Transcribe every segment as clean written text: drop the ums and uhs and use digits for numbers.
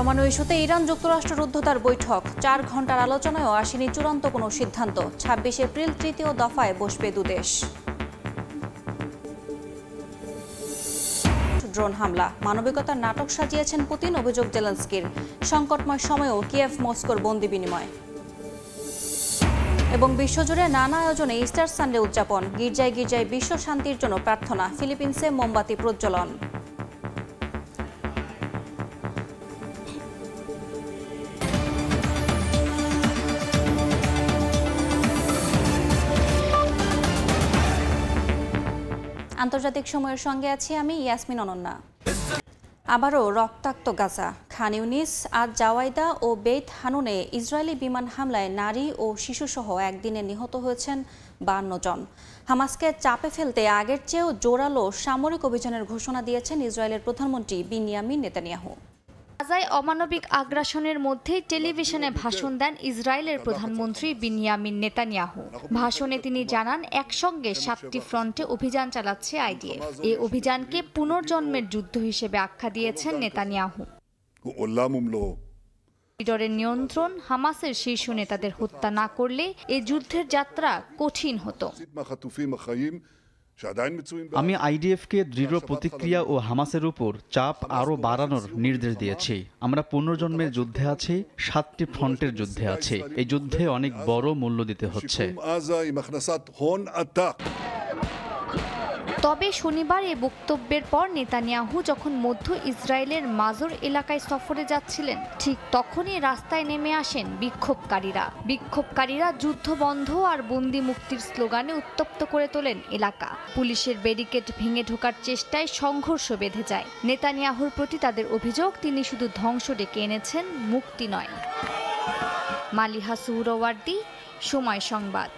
পরমাণু ইস্যুতে ইরান যুক্তরাষ্ট্র রুদ্ধতার বৈঠক ৪ ঘণ্টার আলোচনায়ও আসেনি চূড়ান্ত কোনো সিদ্ধান্ত। ২৬ এপ্রিল তৃতীয় দফায় বসবে দুদেশ। ড্রোন হামলা, মানবিকতার নাটক সাজিয়েছেন পুতিন, অভিযোগ জেলেনস্কির। সংকটময় সময়েও কিয়েভ মস্কোর বন্দি বিনিময়। এবং বিশ্বজুড়ে নানা আয়োজনে ইস্টার সানডে উদযাপন, গির্জায় গির্জায় বিশ্ব শান্তির জন্য প্রার্থনা, ফিলিপিন্সে মোমবাতি প্রজ্বলন। আন্তর্জাতিক সময়ের সঙ্গে আছি আমি ইয়াসমিন অনন্যা। আবারও রক্তাক্ত গাজা, খান ইউনিস, আজ জাওয়াইদা ও বেইত হানুনে ইসরায়েলি বিমান হামলায় নারী ও শিশুসহ একদিনে নিহত হয়েছেন ৫২ জন। হামাসকে চাপে ফেলতে আগের চেয়েও জোরালো সামরিক অভিযানের ঘোষণা দিয়েছেন ইসরায়েলের প্রধানমন্ত্রী বিনিয়ামিন নেতানিয়াহু। গাজায় অমানবিক আগ্রাসনের মধ্যেই টেলিভিশনে ভাষণ দেন ইসরায়েলের প্রধানমন্ত্রী বিনিয়ামিন নেতানিয়াহু। ভাষণে তিনি জানান, একসঙ্গে ৭টি ফ্রন্টে অভিযান চালাচ্ছে আইডিএফ। এই অভিযানকে পুনর্জন্মের যুদ্ধ হিসেবে আখ্যা দিয়েছেন নেতানিয়াহু। করিডোরের নিয়ন্ত্রণ হামাসের শীর্ষ নেতাদের হত্যা না করলে এই যুদ্ধের যাত্রা কঠিন হতো। আমি আইডিএফকে দৃঢ় প্রতিক্রিয়া ও হামাসের উপর চাপ আরও বাড়ানোর নির্দেশ দিয়েছি। আমরা পুনর্জন্মের যুদ্ধে আছি, ৭টি ফ্রন্টের যুদ্ধে আছি। এই যুদ্ধে অনেক বড় মূল্য দিতে হচ্ছে। তবে শনিবার এই বক্তব্যের পর নেতানিয়াহু যখন মধ্য ইসরায়েলের মাজর এলাকায় সফরে যাচ্ছিলেন, ঠিক তখনই রাস্তায় নেমে আসেন বিক্ষোভকারীরা যুদ্ধ বন্ধ আর বন্দি মুক্তির স্লোগানে উত্তপ্ত করে তোলেন এলাকা। পুলিশের ব্যারিকেড ভেঙে ঢোকার চেষ্টায় সংঘর্ষ বেঁধে যায়। নেতানিয়াহুর প্রতি তাদের অভিযোগ, তিনি শুধু ধ্বংস ডেকে এনেছেন, মুক্তি নয়। মালিহা সুহরাওয়ার্দী, সময় সংবাদ।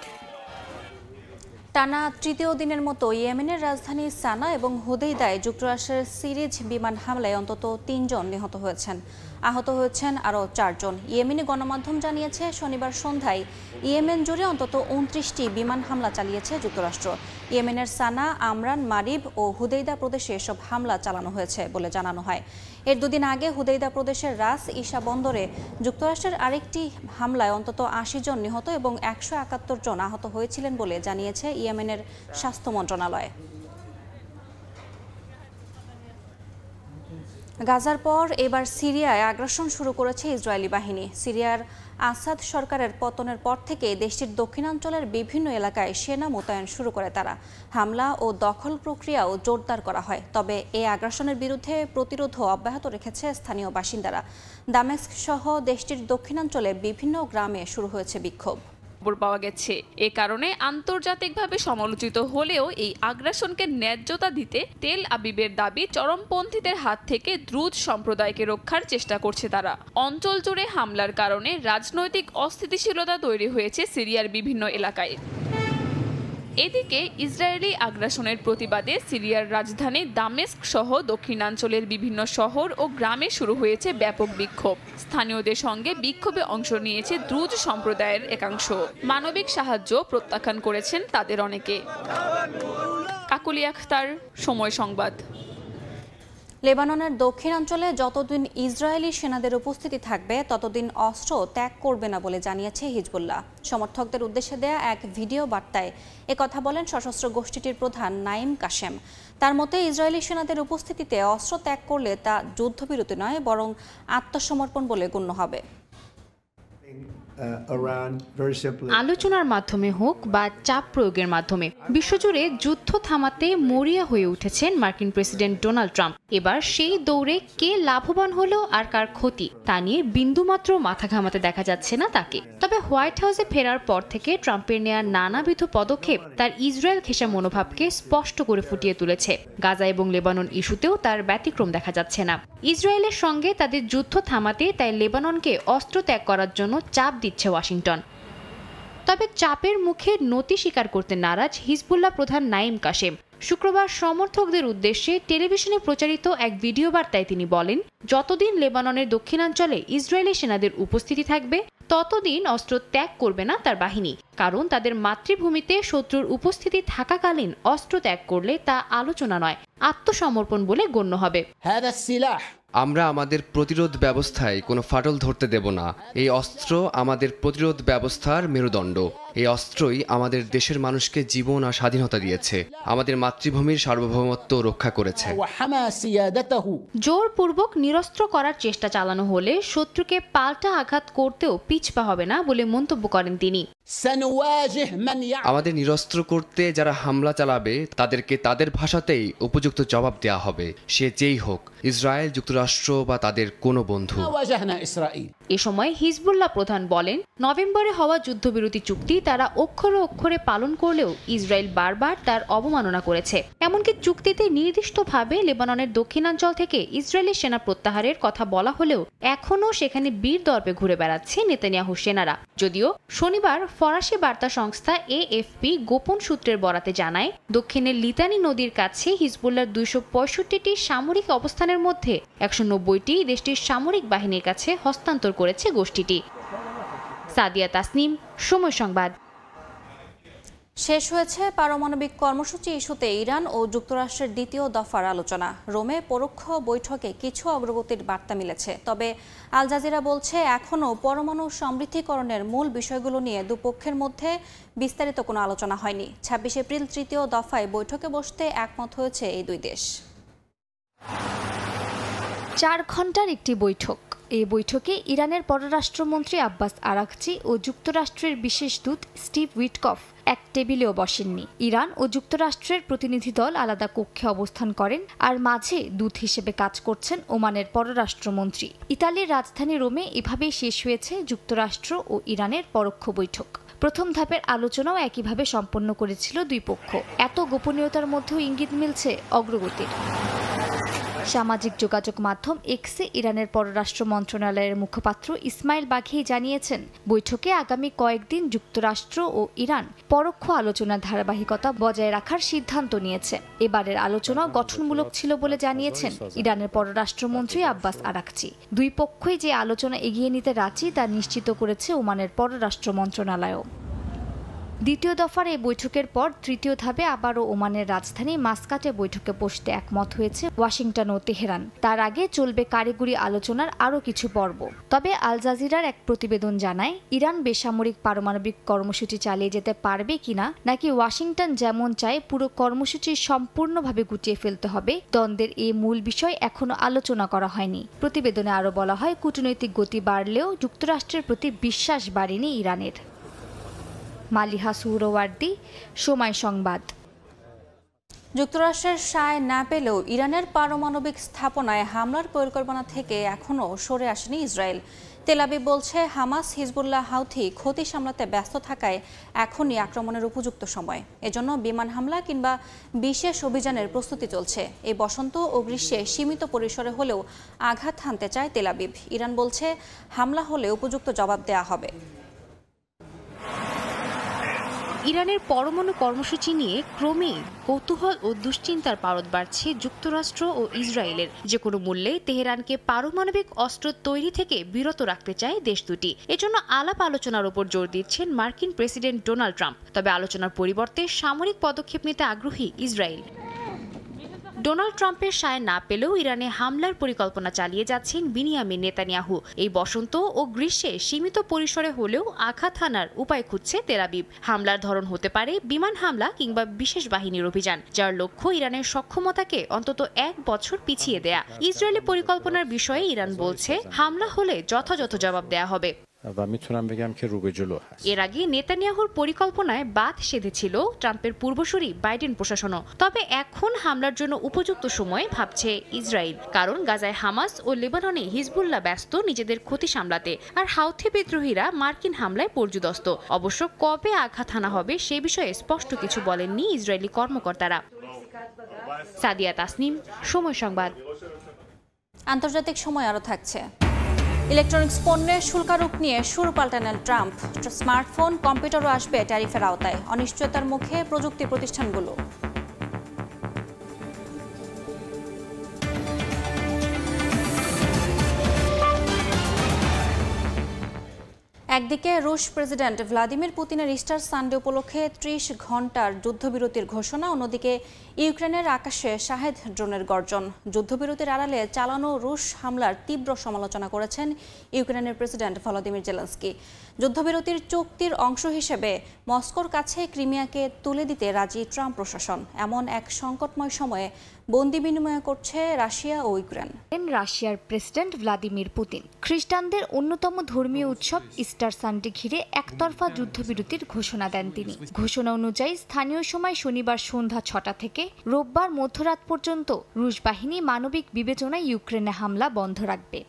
টানা তৃতীয় দিনের মতো ইয়েমেনের রাজধানী সানা এবং হুদেইদায় যুক্তরাষ্ট্রের সিরিজ বিমান হামলায় অন্তত ৩ জন নিহত হয়েছেন। আহত হয়েছেন আরও ৪ জন। ইয়েমেনি গণমাধ্যম জানিয়েছে, শনিবার সন্ধ্যায় ইয়েমেন জুড়ে অন্তত ২৯টি বিমান হামলা চালিয়েছে যুক্তরাষ্ট্র। ইয়েমেনের সানা, আমরান, মারিব ও হুদেইদা প্রদেশে এসব হামলা চালানো হয়েছে বলে জানানো হয়। এর দুদিন আগে হুদেইদা প্রদেশের রাস ইসা বন্দরে যুক্তরাষ্ট্রের আরেকটি হামলায় অন্তত ৮০ জন নিহত এবং ১৭১ জন আহত হয়েছিলেন বলে জানিয়েছে ইয়েমেনের স্বাস্থ্য মন্ত্রণালয়। গাজার পর এবার সিরিয়ায় আগ্রাসন শুরু করেছে ইসরায়েলি বাহিনী। সিরিয়ার আসাদ সরকারের পতনের পর থেকে দেশটির দক্ষিণাঞ্চলের বিভিন্ন এলাকায় সেনা মোতায়েন শুরু করে তারা। হামলা ও দখল প্রক্রিয়াও জোরদার করা হয়। তবে এই আগ্রাসনের বিরুদ্ধে প্রতিরোধও অব্যাহত রেখেছে স্থানীয় বাসিন্দারা। দামেস্ক সহ দেশটির দক্ষিণাঞ্চলে বিভিন্ন গ্রামে শুরু হয়েছে বিক্ষোভ। পাওয়া গেছে। এ কারণে আন্তর্জাতিকভাবে সমালোচিত হলেও এই আগ্রাসনকে ন্যায্যতা দিতে তেল আবিবের দাবি, চরমপন্থীদের হাত থেকে দ্রুজ সম্প্রদায়কে রক্ষার চেষ্টা করছে তারা। অঞ্চল জুড়ে হামলার কারণে রাজনৈতিক অস্থিতিশীলতা তৈরি হয়েছে সিরিয়ার বিভিন্ন এলাকায়। এদিকে ইসরায়েলি আগ্রাসনের প্রতিবাদে সিরিয়ার রাজধানী দামেস্ক সহ দক্ষিণাঞ্চলের বিভিন্ন শহর ও গ্রামে শুরু হয়েছে ব্যাপক বিক্ষোভ। স্থানীয়দের সঙ্গে বিক্ষোভে অংশ নিয়েছে দ্রুজ সম্প্রদায়ের একাংশ। মানবিক সাহায্য প্রত্যাখ্যান করেছেন তাদের অনেকে। কাকুলি আখতার, সময় সংবাদ। লেবাননের দক্ষিণাঞ্চলে যতদিন ইসরায়েলি সেনাদের উপস্থিতি থাকবে ততদিন অস্ত্র ত্যাগ করবে না বলে জানিয়েছে হিজবুল্লাহ। সমর্থকদের উদ্দেশ্যে দেয়া এক ভিডিও বার্তায় একথা বলেন সশস্ত্র গোষ্ঠীটির প্রধান নাইম কাশেম। তার মতে, ইসরায়েলি সেনাদের উপস্থিতিতে অস্ত্র ত্যাগ করলে তা যুদ্ধবিরতি নয়, বরং আত্মসমর্পণ বলে গণ্য হবে। আলোচনার মাধ্যমে হোক বা চাপ প্রয়োগের মাধ্যমে বিশ্বজুড়ে যুদ্ধ থামাতে মরিয়া হয়ে উঠেছেন মার্কিন প্রেসিডেন্ট ডোনাল্ড ট্রাম্প। এবার সেই দৌড়ে কে লাভবান হলো আর কার ক্ষতি তা নিয়ে বিন্দুমাত্র মাথা ঘামাতে দেখা যাচ্ছে না তাকে। তবে হোয়াইট হাউসে ফেরার পর থেকে ট্রাম্পের নেওয়া নানাবিধ পদক্ষেপ তার ইসরায়েল ঘেঁষা মনোভাবকে স্পষ্ট করে ফুটিয়ে তুলেছে। গাজা এবং লেবানন ইস্যুতেও তার ব্যতিক্রম দেখা যাচ্ছে না। ইসরায়েলের সঙ্গে তাদের যুদ্ধ থামাতে তাই লেবাননকে অস্ত্র ত্যাগ করার জন্য চাপ দিচ্ছে ওয়াশিংটন। তবে চাপের মুখে নতি স্বীকার করতে নারাজ হিজবুল্লাহ প্রধান নাইম কাশেম। শুক্রবার সমর্থকদের উদ্দেশ্যে টেলিভিশনে প্রচারিত এক ভিডিও বার্তায় তিনি বলেন, যতদিন লেবাননের দক্ষিণাঞ্চলে ইসরায়েলি সেনাদের উপস্থিতি থাকবে ততদিন অস্ত্র ত্যাগ করবে না তার বাহিনী, কারণ তাদের মাতৃভূমিতে শত্রুর উপস্থিতি থাকাকালীন অস্ত্র ত্যাগ করলে তা আলোচনা নয়, আত্মসমর্পণ বলে গণ্য হবে। আমরা আমাদের প্রতিরোধ ব্যবস্থায় কোনো ফাটল ধরতে দেব না। এই অস্ত্র আমাদের প্রতিরোধ ব্যবস্থার মেরুদণ্ড। এই অস্ত্রই আমাদের দেশের মানুষকে জীবন আর স্বাধীনতা দিয়েছে, আমাদের মাতৃভূমির সার্বভৌমত্ব রক্ষা করেছে। জোরপূর্বক নিরস্ত্র করার চেষ্টা চালানো হলে শত্রুকে পাল্টা আঘাত করতেও পিছপা হবে না বলে মন্তব্য করেন তিনি। আমাদের নিরস্ত্র করতে যারা হামলা চালাবে তাদেরকে তাদের ভাষাতেই উপযুক্ত জবাব দেওয়া হবে, সে যেই হোক, ইসরায়েল, যুক্তরাষ্ট্র বা তাদের কোনো বন্ধু। এ সময় হিজবুল্লাহ প্রধান বলেন, নভেম্বরে হওয়া যুদ্ধবিরতি চুক্তি তারা অক্ষরে অক্ষরে পালন করলেও ইসরায়েল বারবার তার অবমাননা করেছে। এমনকি চুক্তিতে নির্দিষ্টভাবে লেবাননের দক্ষিণাঞ্চল থেকে ইসরায়েলি সেনা প্রত্যাহারের কথা বলা হলেও এখনও সেখানে বীর দর্পে ঘুরে বেড়াচ্ছে নেতানিয়াহু সেনারা। যদিও শনিবার ফরাসি বার্তা সংস্থা AFP গোপন সূত্রের বরাতে জানায়, দক্ষিণের লিতানি নদীর কাছে হিজবুল্লাহর 265টি সামরিক অবস্থানের মধ্যে 190টি দেশটির সামরিক বাহিনীর কাছে হস্তান্তর করেছে গোষ্ঠীটি। সাদিয়া তাসনিম, সময় সংবাদ। শেষ হয়েছে পারমাণবিক কর্মসূচি ইস্যুতে ইরান ও যুক্তরাষ্ট্রের দ্বিতীয় দফার আলোচনা। রোমে পরোক্ষ বৈঠকে কিছু অগ্রগতির বার্তা মিলেছে, তবে আল জাজিরা বলছে এখনও পরমাণু সমৃদ্ধিকরণের মূল বিষয়গুলো নিয়ে দুপক্ষের মধ্যে বিস্তারিত কোনো আলোচনা হয়নি। 26 এপ্রিল তৃতীয় দফায় বৈঠকে বসতে একমত হয়েছে এই দুই দেশ। 4 ঘন্টার একটি বৈঠক। এই বৈঠকে ইরানের পররাষ্ট্রমন্ত্রী আব্বাস আরাকচি ও যুক্তরাষ্ট্রের বিশেষ দূত স্টিভ উইটকফ এক টেবিলেও বসেননি। ইরান ও যুক্তরাষ্ট্রের প্রতিনিধি দল আলাদা কক্ষে অবস্থান করেন, আর মাঝে দূত হিসেবে কাজ করছেন ওমানের পররাষ্ট্রমন্ত্রী। ইতালির রাজধানী রোমে এভাবেই শেষ হয়েছে যুক্তরাষ্ট্র ও ইরানের পরোক্ষ বৈঠক। প্রথম ধাপের আলোচনাও একইভাবে সম্পন্ন করেছিল দুই পক্ষ। এত গোপনীয়তার মধ্যেও ইঙ্গিত মিলছে অগ্রগতির। সামাজিক যোগাযোগ মাধ্যম এক্সে ইরানের পররাষ্ট্র মন্ত্রণালয়ের মুখপাত্র ইসমাইল বাঘেই জানিয়েছেন, বৈঠকে আগামী কয়েকদিন যুক্তরাষ্ট্র ও ইরান পরোক্ষ আলোচনার ধারাবাহিকতা বজায় রাখার সিদ্ধান্ত নিয়েছে। এবারের আলোচনা গঠনমূলক ছিল বলে জানিয়েছেন ইরানের পররাষ্ট্রমন্ত্রী আব্বাস আরাকচি। দুই পক্ষই যে আলোচনা এগিয়ে নিতে রাজি তা নিশ্চিত করেছে ওমানের পররাষ্ট্র মন্ত্রণালয়ও। দ্বিতীয় দফার এই বৈঠকের পর তৃতীয় ধাপে আবারও ওমানের রাজধানী মাসকাটে বৈঠকে বসতে একমত হয়েছে ওয়াশিংটন ও তেহরান। তার আগে চলবে কারিগরি আলোচনার আরও কিছু পর্ব। তবে আল জাজিরার এক প্রতিবেদন জানায়, ইরান বেসামরিক পারমাণবিক কর্মসূচি চালিয়ে যেতে পারবে কিনা, নাকি ওয়াশিংটন যেমন চায় পুরো কর্মসূচি সম্পূর্ণভাবে গুটিয়ে ফেলতে হবে, দ্বন্দ্বের এই মূল বিষয় এখনও আলোচনা করা হয়নি। প্রতিবেদনে আরও বলা হয়, কূটনৈতিক গতি বাড়লেও যুক্তরাষ্ট্রের প্রতি বিশ্বাস বাড়েনি ইরানের। মালিহা সুহরওয়ার্দী, সময় সংবাদ। যুক্তরাষ্ট্রের সায় না পেলেও ইরানের পারমাণবিক স্থাপনায় হামলার পরিকল্পনা থেকে এখনও সরে আসেনি ইসরায়েল। তেল আবিব বলছে, হামাস, হিজবুল্লাহ, হাউথি ক্ষতি সামলাতে ব্যস্ত থাকায় এখনই আক্রমণের উপযুক্ত সময়। এজন্য বিমান হামলা কিংবা বিশেষ অভিযানের প্রস্তুতি চলছে। এই বসন্ত ও গ্রীষ্মে সীমিত পরিসরে হলেও আঘাত হানতে চায় তেল আবিব। ইরান বলছে, হামলা হলে উপযুক্ত জবাব দেওয়া হবে। ইরানের পরমাণু কর্মসূচি নিয়ে ক্রমেই কৌতূহল ও দুশ্চিন্তার পারদ বাড়ছে যুক্তরাষ্ট্র ও ইসরায়েলের। যে কোনো মূল্যে তেহরানকে পারমাণবিক অস্ত্র তৈরি থেকে বিরত রাখতে চায় দেশ দুটি। এজন্য আলাপ আলোচনার উপর জোর দিচ্ছেন মার্কিন প্রেসিডেন্ট ডোনাল্ড ট্রাম্প। তবে আলোচনার পরিবর্তে সামরিক পদক্ষেপ নিতে আগ্রহী ইসরায়েল। ডোনাল্ড ট্রাম্পের সায় না পেলেও ইরানে হামলার পরিকল্পনা চালিয়ে যাচ্ছেন বিনিয়ামিন নেতানিয়াহু। এই বসন্ত ও গ্রীষ্মে সীমিত পরিসরে হলেও আঘাত হানার উপায় খুঁজছে তেল আবিব। হামলার ধরন হতে পারে বিমান হামলা কিংবা বিশেষ বাহিনীর অভিযান, যার লক্ষ্য ইরানের সক্ষমতাকে অন্তত 1 বছর পিছিয়ে দেয়া। ইসরায়েলি পরিকল্পনার বিষয়ে ইরান বলছে, হামলা হলে যথাযথ জবাব দেয়া হবে। এর আগে নেতানিয়াহুর পরিকল্পনায় বাদ সেধেছিল ট্রাম্পের পূর্বসূরি বাইডেন প্রশাসনও। তবে এখন হামলার জন্য উপযুক্ত সময় ভাবছে ইসরায়েল, কারণ গাজায় হামাস ও লেবাননে হিজবুল্লাহ ব্যস্ত নিজেদের ক্ষতি সামলাতে, আর হাউথি বিদ্রোহীরা মার্কিন হামলায় পর্যুদস্ত। অবশ্য কবে আঘাত হানা হবে সে বিষয়ে স্পষ্ট কিছু বলেননি ইসরায়েলি কর্মকর্তারা। সাদিয়া তাসনিম, সময় সংবাদ। আন্তর্জাতিক সময় আরও থাকছে। ইলেকট্রনিক্স পণ্যের শুল্কারোপ নিয়ে সুর পাল্টালেন ট্রাম্প। স্মার্টফোন, কম্পিউটারও আসবে ট্যারিফের আওতায়। অনিশ্চয়তার মুখে প্রযুক্তি প্রতিষ্ঠানগুলো। একদিকে রুশ প্রেসিডেন্ট ভ্লাদিমির পুতিনের ইস্টার সানডে উপলক্ষে 30 ঘন্টার যুদ্ধবিরতির ঘোষণা, অন্যদিকে ইউক্রেনের আকাশে শাহেদ ড্রোনের গর্জন। যুদ্ধবিরতির আড়ালে চালানো রুশ হামলার তীব্র সমালোচনা করেছেন ইউক্রেনের প্রেসিডেন্ট ভলোদিমির জেলেনস্কি। যুদ্ধবিরতির চুক্তির অংশ হিসেবে মস্কোর কাছে ক্রিমিয়াকে তুলে দিতে রাজি ট্রাম্প প্রশাসন। এমন এক সংকটময় সময়ে বন্দি বিনিময় করছে রাশিয়া ও ইউক্রেন। রাশিয়ার প্রেসিডেন্ট ভ্লাদিমির পুতিন খ্রিস্টানদের অন্যতম ধর্মীয় উৎসব ইস্টার সানডে ঘিরে একতরফা যুদ্ধবিরতির ঘোষণা দেন তিনি। ঘোষণা অনুযায়ী স্থানীয় সময় শনিবার সন্ধ্যা 6টা থেকে রোববার মধ্যরাত পর্যন্ত রুশ বাহিনী মানবিক বিবেচনায় ইউক্রেনে হামলা বন্ধ রাখবে।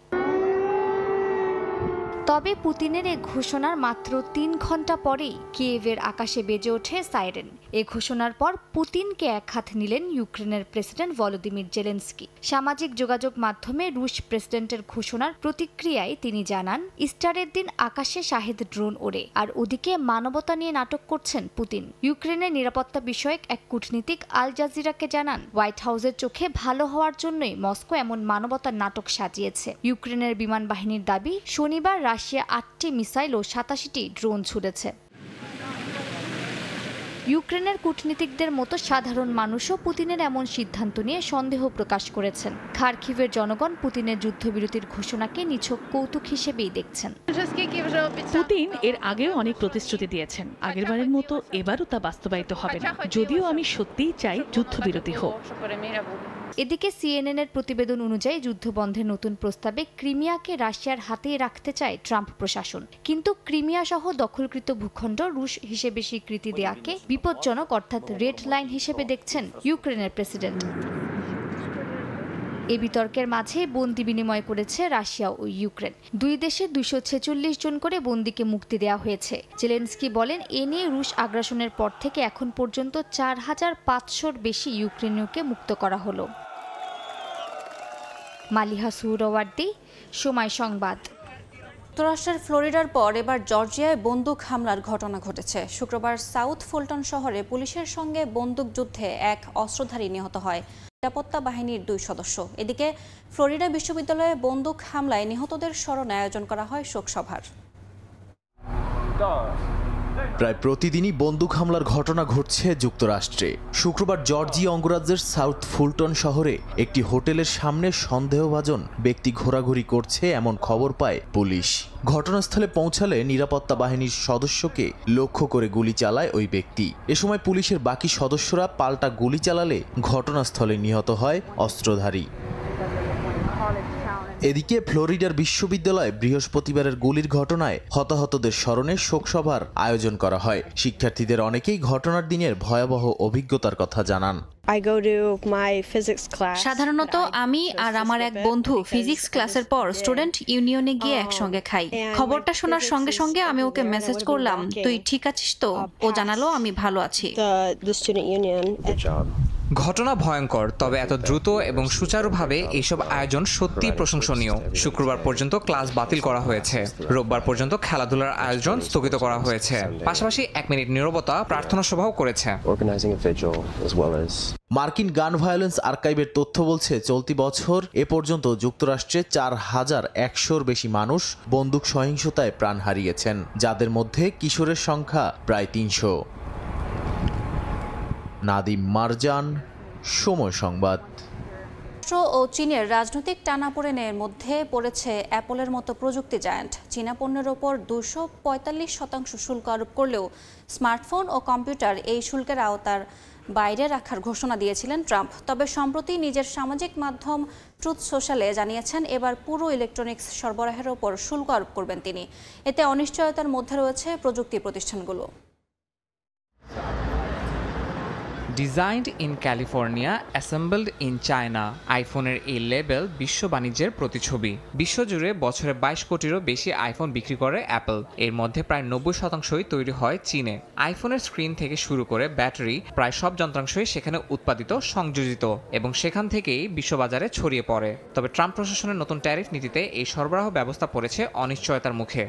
তবে পুতিনের এ ঘোষণার মাত্র 3 ঘন্টা পরেই কিয়েভের আকাশে বেজে ওঠে সাইরেন। এ ঘোষণার পর পুতিনকে একহাত নিলেন ইউক্রেনের প্রেসিডেন্ট ভলোদিমির জেলেনস্কি। সামাজিক যোগাযোগ মাধ্যমে রুশ প্রেসিডেন্টের ঘোষণার প্রতিক্রিয়ায় তিনি জানান, ইস্টারের দিন আকাশে শাহেদ ড্রোন ওড়ে, আর ওদিকে মানবতা নিয়ে নাটক করছেন পুতিন। ইউক্রেনের নিরাপত্তা বিষয়ক এক কূটনীতিক আল জাজিরাকে জানান, হোয়াইট হাউসের চোখে ভালো হওয়ার জন্যই মস্কো এমন মানবতার নাটক সাজিয়েছে। ইউক্রেনের বিমান বাহিনীর দাবি, শনিবার রাশিয়া 8টি মিসাইল ও 87টি ড্রোন ছুড়েছে। ইউক্রেনের কূটনীতিকদের মতো সাধারণ মানুষও পুতিনের এমন সিদ্ধান্ত নিয়ে সন্দেহ প্রকাশ করেছেন। খার্কিভের জনগণ পুতিনের যুদ্ধবিরতির ঘোষণাকে নিছক কৌতুক হিসেবেই দেখছেন। পুতিন এর আগেও অনেক প্রতিশ্রুতি দিয়েছেন, আগেরবারের মতো এবারও তা বাস্তবায়িত হবে না, যদিও আমি সত্যিই চাই যুদ্ধবিরতি হোক। এদিকে সিএনএন এর প্রতিবেদন অনুযায়ী যুদ্ধবন্ধের নতুন প্রস্তাবে ক্রিমিয়াকে রাশিয়ার হাতেই রাখতে চায় ট্রাম্প প্রশাসন। কিন্তু ক্রিমিয়া সহ দখলকৃত ভূখণ্ড রুশ হিসেবে স্বীকৃতি দেওয়াকে বিপজ্জনক অর্থাৎ রেড লাইন হিসেবে দেখছেন ইউক্রেনের প্রেসিডেন্ট। এই বিতর্কের মাঝে বন্দি বিনিময় করেছে রাশিয়া ও ইউক্রেন। দুই দেশে 246 জন করে বন্দীকে মুক্তি দেওয়া হয়েছে। জেলেনস্কি বলেন, এ নিয়ে রুশ আগ্রাসনের পর থেকে এখন পর্যন্ত 4500-র বেশি ইউক্রেনীয়কে মুক্ত করা হলো। মালিহা সুহরাওয়ার্দী, সময় সংবাদ। যুক্তরাষ্ট্রের ফ্লোরিডার পর এবার জর্জিয়ায় বন্দুক হামলার ঘটনা ঘটেছে। শুক্রবার সাউথ ফুলটন শহরে পুলিশের সঙ্গে বন্দুকযুদ্ধে এক অস্ত্রধারী নিহত হয় নিরাপত্তা বাহিনীর 2 সদস্য। এদিকে ফ্লোরিডা বিশ্ববিদ্যালয়ে বন্দুক হামলায় নিহতদের স্মরণে আয়োজন করা হয় শোকসভার। প্রায় প্রতিদিনই বন্দুক হামলার ঘটনা ঘটছে যুক্তরাষ্ট্রে। শুক্রবার জর্জিয়া অঙ্গরাজ্যের সাউথ ফুলটন শহরে একটি হোটেলের সামনে সন্দেহভাজন ব্যক্তি ঘোরাঘুরি করছে এমন খবর পায় পুলিশ। ঘটনাস্থলে পৌঁছালে নিরাপত্তা বাহিনীর সদস্যকে লক্ষ্য করে গুলি চালায় ওই ব্যক্তি। এ সময় পুলিশের বাকি সদস্যরা পাল্টা গুলি চালালে ঘটনাস্থলে নিহত হয় অস্ত্রধারী। এদিকে ফ্লোরিডার বিশ্ববিদ্যালয়ে বৃহস্পতিবারের গুলির ঘটনায় হতাহতদের স্মরণে শোকসভার আয়োজন করা হয়। শিক্ষার্থীদের অনেকেই ঘটনার দিনের ভয়াবহ অভিজ্ঞতার কথা জানান। সাধারণত আমি আর আমার এক বন্ধু ফিজিক্স ক্লাসের পর স্টুডেন্ট ইউনিয়নে গিয়ে একসঙ্গে খাই। খবরটা শোনার সঙ্গে সঙ্গে আমি ওকে মেসেজ করলাম, তুই ঠিক আছিস তো? ও জানালো আমি ভালো আছি। ঘটনা ভয়ঙ্কর, তবে এত দ্রুত এবং সুচারুভাবে এইসব আয়োজন সত্যিই প্রশংসনীয়। শুক্রবার পর্যন্ত ক্লাস বাতিল করা হয়েছে, রোববার পর্যন্ত খেলাধুলার আয়োজন স্থগিত করা হয়েছে, পাশাপাশি 1 মিনিট নীরবতা প্রার্থনা সভাও করেছে। মার্কিন গান ভায়োলেন্স আর্কাইভের তথ্য বলছে, চলতি বছর এ পর্যন্ত যুক্তরাষ্ট্রে 4100-র বেশি মানুষ বন্দুক সহিংসতায় প্রাণ হারিয়েছেন, যাদের মধ্যে কিশোরের সংখ্যা প্রায় 300। নাদিম মারজান, সময় সংবাদ। ও চীনের রাজনৈতিক টানাপোড়েনের মধ্যে পড়েছে অ্যাপলের মতো প্রযুক্তি জায়ান্ট। চীনা পণ্যের ওপর 245% শুল্ক আরোপ করলেও স্মার্টফোন ও কম্পিউটার এই শুল্কের আওতার বাইরে রাখার ঘোষণা দিয়েছিলেন ট্রাম্প। তবে সম্প্রতি নিজের সামাজিক মাধ্যম ট্রুথ সোশ্যালে জানিয়েছেন, এবার পুরো ইলেকট্রনিক্স সরবরাহের ওপর শুল্ক আরোপ করবেন তিনি। এতে অনিশ্চয়তার মধ্যে রয়েছে প্রযুক্তি প্রতিষ্ঠানগুলো। Designed in California, assembled in China, আইফোনের এই লেবেল বিশ্ব বাণিজ্যের প্রতিছবি। বিশ্বজুড়ে বছরে 22 কোটিরও বেশি আইফোন বিক্রি করে অ্যাপল। এর মধ্যে প্রায় 90%ই তৈরি হয় চীনে। আইফোনের স্ক্রিন থেকে শুরু করে ব্যাটারি, প্রায় সব যন্ত্রাংশই সেখানে উৎপাদিত, সংযোজিত এবং সেখান থেকেই বিশ্ববাজারে ছড়িয়ে পড়ে। তবে ট্রাম্প প্রশাসনের নতুন ট্যারিফ নীতিতে এই সরবরাহ ব্যবস্থা পড়েছে অনিশ্চয়তার মুখে।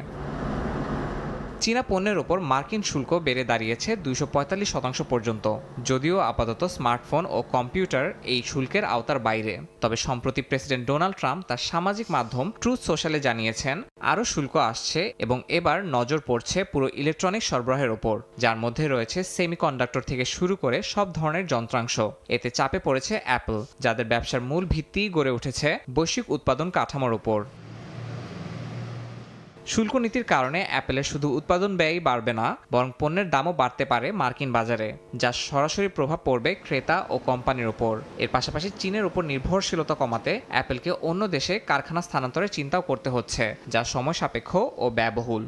চীনা পণ্যের ওপর মার্কিন শুল্ক বেড়ে দাঁড়িয়েছে 245% পর্যন্ত, যদিও আপাতত স্মার্টফোন ও কম্পিউটার এই শুল্কের আওতার বাইরে। তবে সম্প্রতি প্রেসিডেন্ট ডোনাল্ড ট্রাম্প তার সামাজিক মাধ্যম ট্রুথ সোশ্যালে জানিয়েছেন আরও শুল্ক আসছে এবং এবার নজর পড়ছে পুরো ইলেকট্রনিক সরবরাহের ওপর, যার মধ্যে রয়েছে সেমিকন্ডাক্টর থেকে শুরু করে সব ধরনের যন্ত্রাংশ। এতে চাপে পড়েছে অ্যাপল, যাদের ব্যবসার মূল ভিত্তি গড়ে উঠেছে বৈশ্বিক উৎপাদন কাঠামোর ওপর। শুল্ক নীতির কারণে অ্যাপেলের শুধু উৎপাদন ব্যয় বাড়বে না, বরং পণ্যের দামও বাড়তে পারে মার্কিন বাজারে, যার সরাসরি প্রভাব পড়বে ক্রেতা ও কোম্পানির ওপর। এর পাশাপাশি চীনের উপর নির্ভরশীলতা কমাতে অ্যাপেলকে অন্য দেশে কারখানা স্থানান্তরের চিন্তাও করতে হচ্ছে, যা সময় সাপেক্ষ ও ব্যয়বহুল।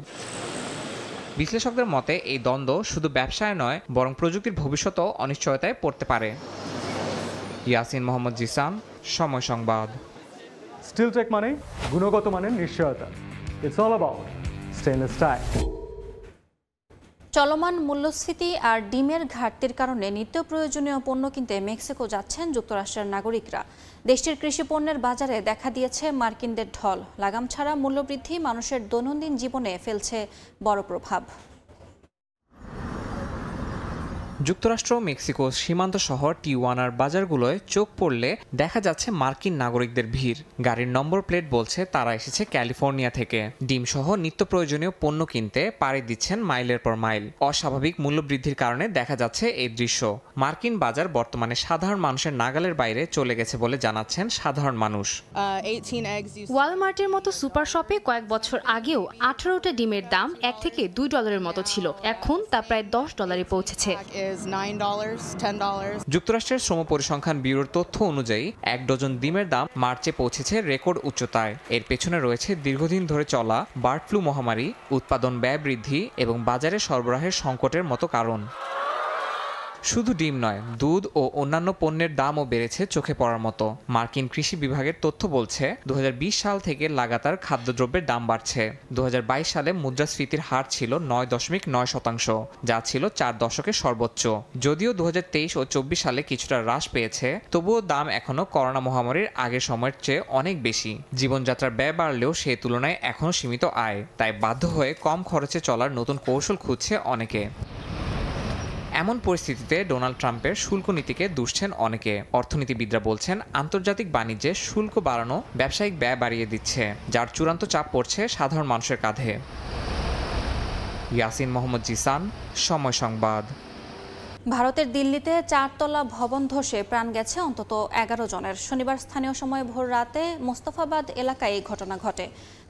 বিশ্লেষকদের মতে এই দ্বন্দ্ব শুধু ব্যবসায় নয়, বরং প্রযুক্তির ভবিষ্যতেও অনিশ্চয়তায় পড়তে পারে। ইয়াসিন মোহাম্মদ জিসান, সময় সংবাদ। স্টিলটেক মানে গুণগত মানের নিশ্চয়তা। It's all about stainless style. চলমান মূল্যস্ফীতি আর ডিমের ঘাটতির কারণে নিত্য প্রয়োজনীয় পণ্য কিনতে মেক্সিকো যাচ্ছেন যুক্তরাষ্ট্রের নাগরিকরা। দেশটির কৃষি পণ্যের বাজারে দেখা দিয়েছে মার্কিনদের ঢল। লাগাম ছাড়া মূল্যবৃদ্ধি মানুষের দৈনন্দিন জীবনে ফেলছে বড় প্রভাব। যুক্তরাষ্ট্র মেক্সিকো সীমান্ত শহর টিওয়ানার বাজারগুলোয় চোখ পড়লে দেখা যাচ্ছে মার্কিন নাগরিকদের ভিড়। গাড়ির নম্বর প্লেট বলছে তারা এসেছে ক্যালিফোর্নিয়া থেকে। ডিম সহ নিত্য প্রয়োজনীয় পণ্য কিনতে পাড়ি দিচ্ছেন মাইলের পর মাইল। অস্বাভাবিক মূল্যবৃদ্ধির কারণে দেখা যাচ্ছে এই দৃশ্য। মার্কিন বাজার বর্তমানে সাধারণ মানুষের নাগালের বাইরে চলে গেছে বলে জানাচ্ছেন সাধারণ মানুষ। ওয়ালমার্টের মতো সুপার শপে কয়েক বছর আগেও 18টা ডিমের দাম $1 থেকে $2 মতো ছিল, এখন তা প্রায় $10 পৌঁছেছে। যুক্তরাষ্ট্রের শ্রম পরিসংখ্যান ব্যুরোর তথ্য অনুযায়ী 1 ডজন ডিমের দাম মার্চে পৌঁছেছে রেকর্ড উচ্চতায়। এর পেছনে রয়েছে দীর্ঘদিন ধরে চলা বার্ড ফ্লু মহামারী, উৎপাদন ব্যয় বৃদ্ধি এবং বাজারে সরবরাহের সংকটের মতো কারণ। শুধু ডিম নয়, দুধ ও অন্যান্য পণ্যের দামও বেড়েছে চোখে পড়ার মতো। মার্কিন কৃষি বিভাগের তথ্য বলছে 2020 সাল থেকে লাগাতার খাদ্যদ্রব্যের দাম বাড়ছে। 2022 সালে মুদ্রাস্ফীতির হার ছিল 9.9%, যা ছিল 4 দশকের সর্বোচ্চ। যদিও 2023 ও 24 সালে কিছুটা হ্রাস পেয়েছে, তবুও দাম এখনও করোনা মহামারীর আগের সময়ের চেয়ে অনেক বেশি। জীবনযাত্রার ব্যয় বাড়লেও সে তুলনায় এখনও সীমিত আয়, তাই বাধ্য হয়ে কম খরচে চলার নতুন কৌশল খুঁজছে অনেকে। এমন পরিস্থিতিতে ডোনাল্ড ট্রাম্পের শুল্ক নীতিকে দুষছেন অনেকে। অর্থনীতিবিদরা বলছেন আন্তর্জাতিক বাণিজ্যে শুল্ক বাড়ানো ব্যবসায়িক ব্যয় বাড়িয়ে দিচ্ছে, যার চূড়ান্ত চাপ পড়ছে সাধারণ মানুষের কাঁধে। ইয়াসিন মোহাম্মদ জিসান, সময় সংবাদ। ভারতের দিল্লিতে 4 তলা ভবন ধসে প্রাণ গেছে অন্তত 11 জনের। শনিবার স্থানীয় সময় ভোর রাতে মোস্তফাবাদ এলাকায় এই ঘটনা ঘটে।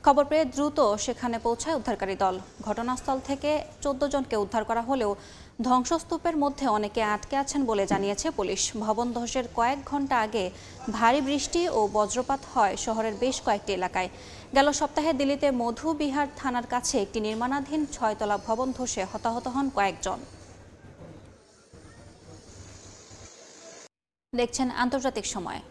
খবর পেয়ে দ্রুত সেখানে পৌঁছায় উদ্ধারকারী দল। ঘটনাস্থল থেকে 14 জনকে উদ্ধার করা হলেও ধ্বংসস্তূপের মধ্যে অনেকে আটকে আছেন বলে জানিয়েছে পুলিশ। ভবন ধসের কয়েক ঘন্টা আগে ভারী বৃষ্টি ও বজ্রপাত হয় শহরের বেশ কয়েকটি এলাকায়। গেল সপ্তাহে দিল্লিতে মধুবিহার থানার কাছে একটি নির্মাণাধীন 6 তলা ভবন ধসে হতাহত হন কয়েকজন। দেখছেন আন্তর্জাতিক সময়।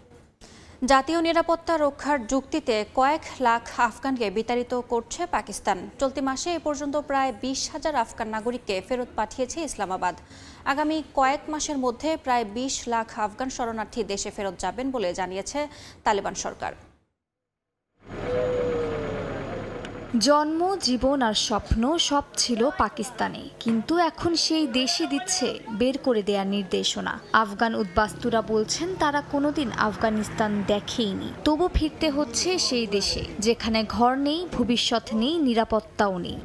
জাতীয় নিরাপত্তা রক্ষার যুক্তিতে কয়েক লাখ আফগানকে বিতাড়িত করছে পাকিস্তান। চলতি মাসে এ পর্যন্ত প্রায় 20,000 আফগান নাগরিককে ফেরত পাঠিয়েছে ইসলামাবাদ। আগামী কয়েক মাসের মধ্যে প্রায় 20 লাখ আফগান শরণার্থী দেশে ফেরত যাবেন বলে জানিয়েছে তালেবান সরকার। জন্ম, জীবন আর স্বপ্ন সব ছিল পাকিস্তানে, কিন্তু এখন সেই দেশই দিচ্ছে বের করে দেওয়ার নির্দেশনা। আফগান উদ্বাস্তুরা বলছেন তারা কোনোদিন আফগানিস্তান দেখেইনি, তবু ফিরতে হচ্ছে সেই দেশে যেখানে ঘর নেই, ভবিষ্যৎ নেই, নিরাপত্তাও নেই।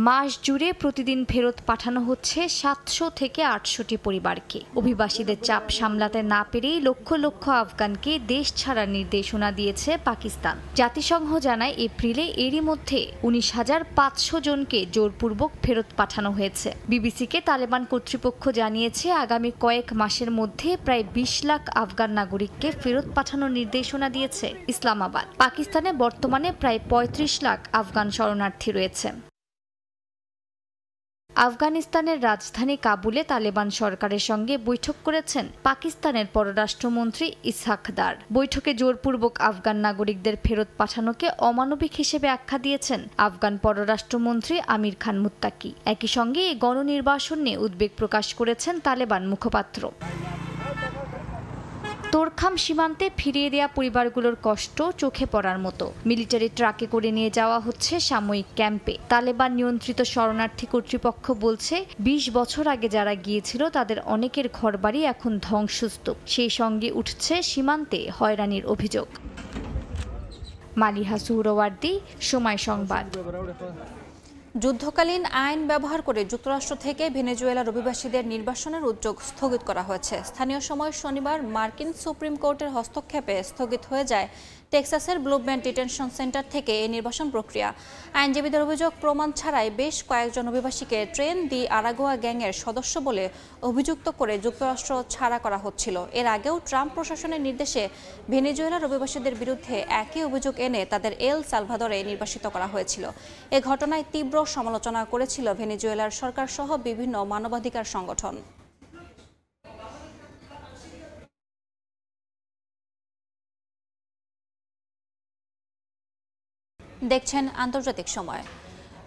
মাস জুড়ে প্রতিদিন ফেরত পাঠানো হচ্ছে 700 থেকে 800টি পরিবারকে। অভিবাসীদের চাপ সামলাতে না পেরেই লক্ষ লক্ষ আফগানকে দেশ ছাড়ার নির্দেশনা দিয়েছে পাকিস্তান। জাতিসংঘ জানায় এপ্রিলে এরই মধ্যে 19,500 জনকে জোরপূর্বক ফেরত পাঠানো হয়েছে। বিবিসিকে তালেবান কর্তৃপক্ষ জানিয়েছে আগামী কয়েক মাসের মধ্যে প্রায় 20 লাখ আফগান নাগরিককে ফেরত পাঠানোর নির্দেশনা দিয়েছে ইসলামাবাদ। পাকিস্তানে বর্তমানে প্রায় 35 লাখ আফগান শরণার্থী রয়েছে। আফগানিস্তানের রাজধানী কাবুলে তালেবান সরকারের সঙ্গে বৈঠক করেছেন পাকিস্তানের পররাষ্ট্রমন্ত্রী ইসহাক দার। বৈঠকে জোরপূর্বক আফগান নাগরিকদের ফেরত পাঠানোকে অমানবিক হিসেবে আখ্যা দিয়েছেন আফগান পররাষ্ট্রমন্ত্রী আমির খান মুত্তাকি। একই সঙ্গে এই গণনির্বাসন নিয়ে উদ্বেগ প্রকাশ করেছেন তালেবান মুখপাত্র। তোরখাম সীমান্তে ফিরিয়ে দেয়া পরিবারগুলোর কষ্ট চোখে পড়ার মতো। মিলিটারি ট্রাকে করে নিয়ে যাওয়া হচ্ছে সাময়িক ক্যাম্পে। তালেবান নিয়ন্ত্রিত শরণার্থী কর্তৃপক্ষ বলছে ২০ বছর আগে যারা গিয়েছিল তাদের অনেকের ঘরবাড়ি এখন ধ্বংসস্তূপ। সেই সঙ্গে উঠছে সীমান্তে হয়রানির অভিযোগ। মালিহা সুহরাওয়ার্দী, সময় সংবাদ। যুদ্ধকালীন আইন ব্যবহার করে যুক্তরাষ্ট্র থেকে ভেনেজুয়েলার অভিবাসীদের নির্বাসনের উদ্যোগ স্থগিত করা হয়েছে। স্থানীয় সময় শনিবার মার্কিন সুপ্রিম কোর্টের হস্তক্ষেপে স্থগিত হয়ে যায় টেক্সাসের ব্লুবেন্ড ডিটেনশন সেন্টার থেকে এই নির্বাসন প্রক্রিয়া। আইনজীবীদের অভিযোগ, প্রমাণ ছাড়াই বেশ কয়েকজন অভিবাসীকে ট্রেন দি আরাগোয়া গ্যাংয়ের সদস্য বলে অভিযুক্ত করে যুক্তরাষ্ট্র ছাড়া করা হচ্ছিল। এর আগেও ট্রাম্প প্রশাসনের নির্দেশে ভেনেজুয়েলার অভিবাসীদের বিরুদ্ধে একই অভিযোগ এনে তাদের এল সালভাদরে নির্বাসিত করা হয়েছিল। এ ঘটনায় তীব্র সমালোচনা করেছিল ভেনেজুয়েলার সরকার সহ বিভিন্ন মানবাধিকার সংগঠন। দেখছেন আন্তর্জাতিক সময়।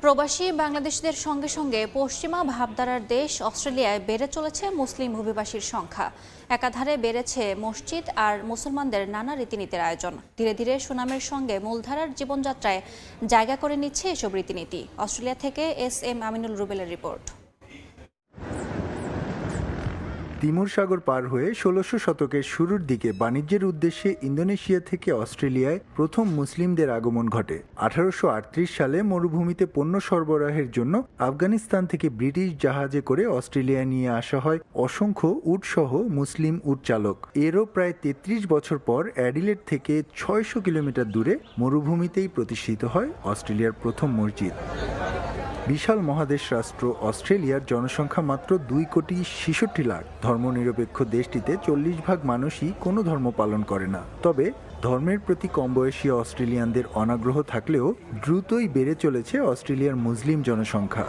প্রবাসী বাংলাদেশিদের সঙ্গে সঙ্গে পশ্চিমা ভাবধারার দেশ অস্ট্রেলিয়ায় বেড়ে চলেছে মুসলিম অভিবাসীর সংখ্যা। একাধারে বেড়েছে মসজিদ আর মুসলমানদের নানা রীতিনীতির আয়োজন। ধীরে ধীরে সুনামের সঙ্গে মূলধারার জীবনযাত্রায় জায়গা করে নিচ্ছে এসব রীতিনীতি। অস্ট্রেলিয়া থেকে এস.এম. আমিনুল রুবেলের রিপোর্ট। তিমুর সাগর পার হয়ে ১৬০০ শতকের শুরুর দিকে বাণিজ্যের উদ্দেশ্যে ইন্দোনেশিয়া থেকে অস্ট্রেলিয়ায় প্রথম মুসলিমদের আগমন ঘটে। ১৮৩৮ সালে মরুভূমিতে পণ্য সরবরাহের জন্য আফগানিস্তান থেকে ব্রিটিশ জাহাজে করে অস্ট্রেলিয়ায় নিয়ে আসা হয় অসংখ্য উটসহ মুসলিম উট চালক। এরও প্রায় ৩৩ বছর পর অ্যাডিলেড থেকে ৬০০ কিলোমিটার দূরে মরুভূমিতেই প্রতিষ্ঠিত হয় অস্ট্রেলিয়ার প্রথম মসজিদ। বিশাল মহাদেশ রাষ্ট্র অস্ট্রেলিয়ার জনসংখ্যা মাত্র ২,৬৬,০০,০০০ লাখ। ধর্মনিরপেক্ষ দেশটিতে ৪০% মানুষই কোনো ধর্ম পালন করে না। তবে ধর্মের প্রতি কম বয়সী অস্ট্রেলিয়ানদের অনাগ্রহ থাকলেও দ্রুতই বেড়ে চলেছে অস্ট্রেলিয়ার মুসলিম জনসংখ্যা।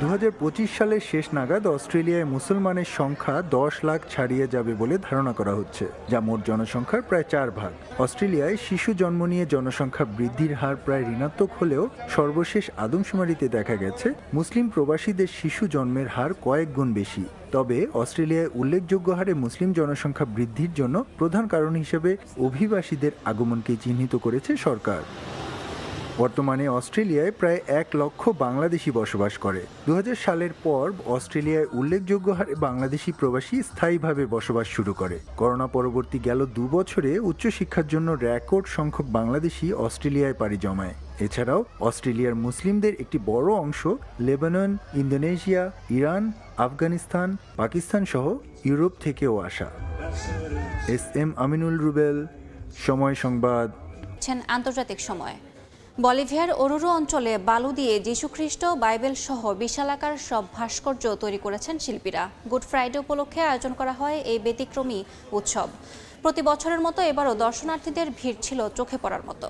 ২০২৫ সালের শেষ নাগাদ অস্ট্রেলিয়ায় মুসলমানের সংখ্যা ১০ লাখ ছাড়িয়ে যাবে বলে ধারণা করা হচ্ছে, যা মোট জনসংখ্যার প্রায় ৪ ভাগ। অস্ট্রেলিয়ায় শিশু জন্ম নিয়ে জনসংখ্যা বৃদ্ধির হার প্রায় ঋণাত্মক হলেও সর্বশেষ আদমশুমারিতে দেখা গেছে মুসলিম প্রবাসীদের শিশু জন্মের হার কয়েক গুণ বেশি। তবে অস্ট্রেলিয়ায় উল্লেখযোগ্য হারে মুসলিম জনসংখ্যা বৃদ্ধির জন্য প্রধান কারণ হিসেবে অভিবাসীদের আগমনকে চিহ্নিত করেছে সরকার। বর্তমানে অস্ট্রেলিয়ায় প্রায় ১ লক্ষ বাংলাদেশি বসবাস করে। ২০০০ সালের পর অস্ট্রেলিয়ায় উল্লেখযোগ্য হারে বাংলাদেশি প্রবাসী স্থায়ীভাবে বসবাস শুরু করে। করোনা পরবর্তী গেল ২ বছরে উচ্চশিক্ষার জন্য রেকর্ড সংখ্যক বাংলাদেশি অস্ট্রেলিয়ায় পাড়ি জমায়। এছাড়াও অস্ট্রেলিয়ার মুসলিমদের একটি বড় অংশ Lebanon, Indonesia, Iran, Afghanistan, Pakistan সহ ইউরোপ থেকেও আসা। এস.এম. আমিনুল রুবেল, সময় সংবাদ। আন্তর্জাতিক সময়। বলিভিয়ার ওরুরু অঞ্চলে বালু দিয়ে যীশুখ্রিস্ট, বাইবেল সহ বিশালাকার সব ভাস্কর্য তৈরি করেছেন শিল্পীরা। গুড ফ্রাইডে উপলক্ষে আয়োজন করা হয় এই ব্যতিক্রমী উৎসব। প্রতি বছরের মতো এবারও দর্শনার্থীদের ভিড় ছিল চোখে পড়ার মতো।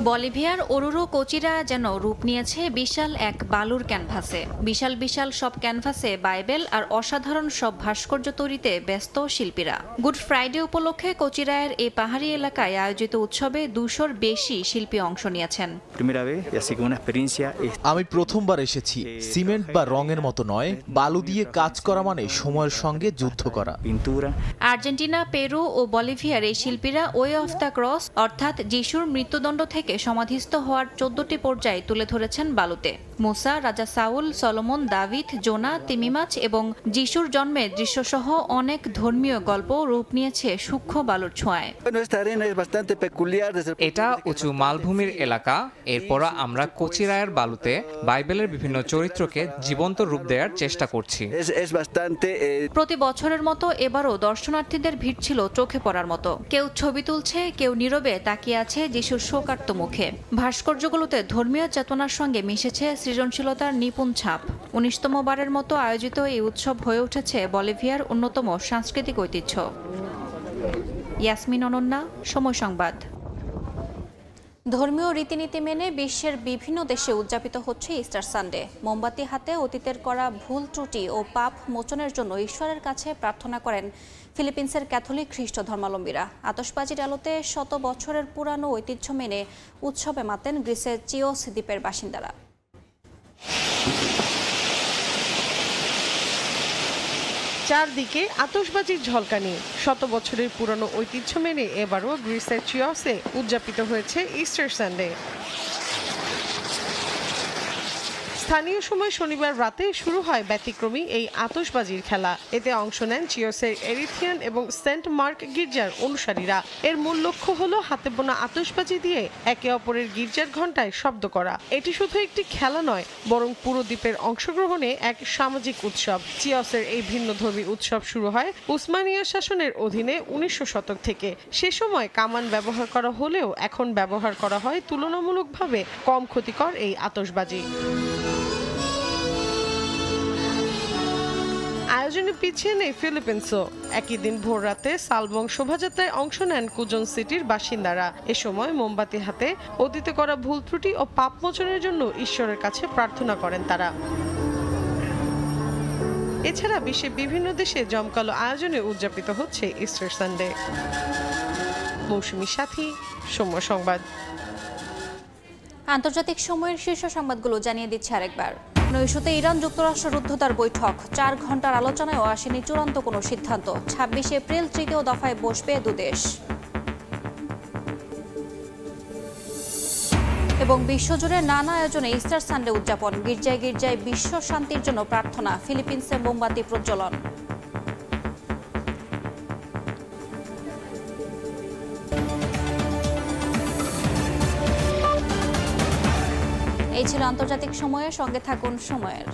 বলিভিয়ার ওরুরু কোচিরা যেন রূপ নিয়েছে বিশাল এক বালুর ক্যানভাসে। বিশাল বিশাল সব ক্যানভাসে বাইবেল আর অসাধারণ সব ভাস্কর্য তৈরিতে ব্যস্ত শিল্পীরা। গুড ফ্রাইডে উপলক্ষে কোচিরায়ের এই পাহাড়ি এলাকায় আয়োজিত উৎসবে ২০০-র বেশি শিল্পী অংশ নিয়েছেন। আমি প্রথমবার এসেছি। সিমেন্ট বা রঙের মতো নয়, বালু দিয়ে কাজ করা মানে সময়ের সঙ্গে যুদ্ধ করা। আর্জেন্টিনা, পেরু ও বলিভিয়ার এই শিল্পীরা ওয়ে অফ দ্য ক্রস অর্থাৎ যিশুর মৃত্যুদণ্ড থেকে সমাধিস্থ হওয়ার ১৪টি পর্যায় তুলে ধরেছেন বালুতে। মুসা, রাজা সাউল, সলোমন, দাভিদ, জোনা, তিমিমাছ এবং যিশুর জন্মের দৃশ্যসহ অনেক ধর্মীয় গল্প রূপ নিয়েছে সূক্ষ্ম বালুর ছোঁয়ায়। এটা উঁচু মালভূমির এলাকা। এরপর আমরা কোচিরায়ের বালুতে বাইবেলের বিভিন্ন চরিত্রকে জীবন্ত রূপ দেওয়ার চেষ্টা করছি। প্রতি বছরের মতো এবারও দর্শনার্থীদের ভিড় ছিল চোখে পড়ার মতো। কেউ ছবি তুলছে, কেউ নীরবে তাকিয়ে আছে যিশুর শোকার্ত মুখে। ভাস্কর্যগুলোতে ধর্মীয় চেতনার সঙ্গে মিশেছে সৃজনশীলতার নিপুণ ছাপ। ১৯তম বারের মতো আয়োজিত এই উৎসব হয়ে উঠেছে বলিভিয়ার অন্যতম সাংস্কৃতিক ঐতিহ্য। ইয়াসমিন অনন্যা, সময় সংবাদ। ধর্মীয় রীতিনীতি মেনে বিশ্বের বিভিন্ন দেশে উদযাপিত হচ্ছে ইস্টার সানডে। মোমবাতি হাতে অতীতের করা ভুল ত্রুটি ও পাপ মোচনের জন্য ঈশ্বরের কাছে প্রার্থনা করেন ফিলিপিন্সের ক্যাথলিক খ্রিস্ট ধর্মাবলম্বীরা। আতশবাজির আলোতে শত বছরের পুরানো ঐতিহ্য মেনে উৎসবে মাতেন গ্রিসের চিওস দ্বীপের বাসিন্দারা। চারদিকে আতশবাজির ঝলকানি। শত বছরের পুরনো ঐতিহ্য মেনে এবারও গ্রিসের চিয়সে উদযাপিত হয়েছে ইস্টার সানডে। স্থানীয় সময় শনিবার রাতে শুরু হয় ব্যতিক্রমী এই আতশবাজির খেলা। এতে অংশ নেন চিয়সের এরিথিয়ান এবং সেন্ট মার্ক গির্জার অনুসারীরা। এর মূল লক্ষ্য হলো হাতে বোনা আতশবাজি দিয়ে একে অপরের গির্জার ঘণ্টায় শব্দ করা। এটি শুধু একটি খেলা নয়, বরং পুরো দ্বীপের অংশগ্রহণে এক সামাজিক উৎসব। চিয়সের এই ভিন্নধর্মী উৎসব শুরু হয় উসমানিয়া শাসনের অধীনে 1900 শতক থেকে। সে সময় কামান ব্যবহার করা হলেও এখন ব্যবহার করা হয় তুলনামূলকভাবে কম ক্ষতিকর এই আতশবাজি। আয়োজনে পিছিয়ে নেই ফিলিপিন্সও। একই দিন ভোর রাতে সালবং শোভাযাত্রায় অংশ নেন কুজন সিটির বাসিন্দারা। এ সময় মোমবাতি হাতে অতীতে করা ভুল ত্রুটি ও পাপ মোচনের জন্য ঈশ্বরের কাছে প্রার্থনা করেন তারা। এছাড়া বিশ্বের বিভিন্ন দেশে জমকালো আয়োজনে উদযাপিত হচ্ছে ইস্টার সানডে। মৌসুমী সাথী, সময় সংবাদ। আন্তর্জাতিক সময়ের শীর্ষ সংবাদগুলো জানিয়ে দিচ্ছে আরেকবার। নৈশতে ইরান যুক্তরাষ্ট্র রুদ্ধতার বৈঠক, 4 ঘন্টার আলোচনায়ও আসেনি চূড়ান্ত কোনো সিদ্ধান্ত। 26 এপ্রিল তৃতীয় দফায় বসবে দুদেশ। এবং বিশ্বজুড়ে নানা আয়োজনে ইস্টার সানডে উদযাপন, গির্জায় গির্জায় বিশ্ব শান্তির জন্য প্রার্থনা, ফিলিপিন্সে মোমবাতি প্রজ্বলন। এই ছিল আন্তর্জাতিক সময়ের সঙ্গে থাকুন সময়ের।